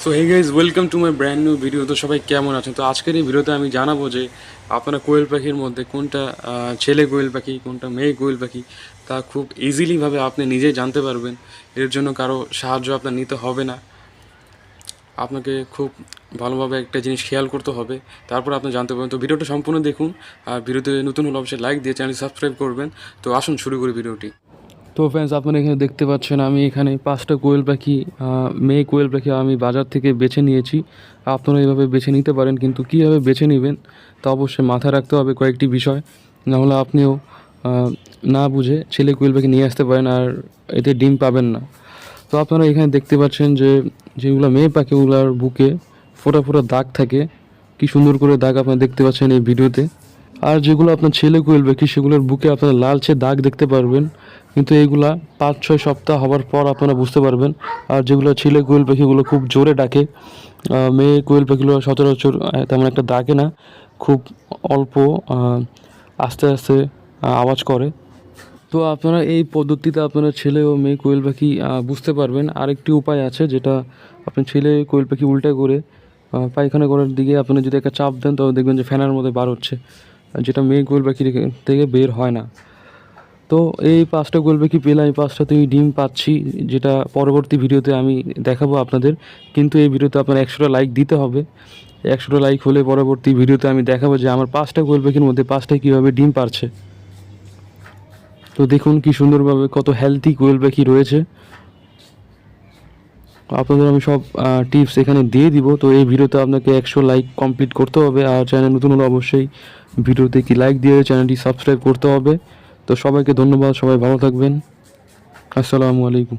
So hey guys welcome to my brand new video. তো সবাই কেমন আছেন? তো আজকের এই ভিডিওতে আমি জানাবো যে আপনারা কোয়েল পাখির মধ্যে কোনটা ছেলে কোয়েল পাখি, কোনটা মেয়ে কোয়েল পাখি, তা খুব ইজিলিভাবে আপনি নিজেই জানতে পারবেন। এর জন্য কারো সাহায্য আপনার নিতে হবে না। আপনাকে খুব ভালোভাবে একটা জিনিস খেয়াল করতে হবে, তারপর আপনি জানতে পারবেন। তো ভিডিওটা সম্পূর্ণ দেখুন, আর ভিডিওতে নতুন হলে অবশ্যই লাইক দিয়ে চ্যানেল সাবস্ক্রাইব করবেন। তো আসুন শুরু করি ভিডিওটি। তো ফ্রেন্ডস, আপনারা এখানে দেখতে পাচ্ছেন আমি এখানে 5টা কোয়েল পাখি, মেয়ে কোয়েল পাখি আমি বাজার থেকে বেছে নিয়েছি। আপনারা এইভাবে বেছে নিতে পারেন, কিন্তু কীভাবে বেছে নেবেন তা অবশ্যই মাথায় রাখতে হবে কয়েকটি বিষয়, নাহলে আপনিও না বুঝে ছেলে কোয়েল পাখি নিয়ে আসতে পারেন আর এতে ডিম পাবেন না। তো আপনারা এখানে দেখতে পাচ্ছেন যে যেগুলো মেয়ে পাখিগুলোর বুকে ফোঁটা ফোঁটা দাগ থাকে, কি সুন্দর করে দাগ আপনারা দেখতে পাচ্ছেন এই ভিডিওতে। আর যেগুলো আপনার ছেলে কোয়েল পাখি সেগুলোর বুকে আপনারা লালচে দাগ দেখতে পারবেন, কিন্তু এইগুলা 5-6 সপ্তাহ হওয়ার পর আপনারা বুঝতে পারবেন। আর যেগুলো ছেলে কোয়েল পাখিগুলো খুব জোরে ডাকে, মেয়ে কোয়েল পাখিগুলো সচরাচর তেমন একটা ডাকে না, খুব অল্প আস্তে আস্তে আওয়াজ করে। তো আপনারা এই পদ্ধতিতে আপনারা ছেলে ও মেয়ে কোয়েল পাখি বুঝতে পারবেন। আরেকটি উপায় আছে, যেটা আপনি ছেলে কোয়েল পাখি উল্টা করে পায়খানা করার দিকে আপনি যদি একটা চাপ দেন, তবে দেখবেন যে ফ্যানের মধ্যে বার হচ্ছে, যেটা মেয়ে কোয়েল পাখি থেকে বের হয় না। তো এই 5টা কোয়েল পাখি পেলে আমি 5টাতেই ডিম পাচ্ছি, যেটা পরবর্তী ভিডিওতে আমি দেখাবো আপনাদের। কিন্তু এই ভিডিওতে আপনার 100টা লাইক দিতে হবে। 100টা লাইক হলে পরবর্তী ভিডিওতে আমি দেখাবো যে আমার 5টা কোয়েল পাখির মধ্যে 5টায় কীভাবে ডিম পারছে। তো দেখুন কি সুন্দরভাবে কত হেলদি কোয়েল পাখি রয়েছে। আপনাদের আমি সব টিপস এখানে দিয়ে দিব। তো এই ভিডিওতে আপনাকে 100 লাইক কমপ্লিট করতে হবে, আর চ্যানেল নতুন হলে অবশ্যই ভিডিওতে কি লাইক দিয়ে চ্যানেলটি সাবস্ক্রাইব করতে হবে। তো সবাইকে ধন্যবাদ, সবাই ভালো থাকবেন। আসসালামু আলাইকুম।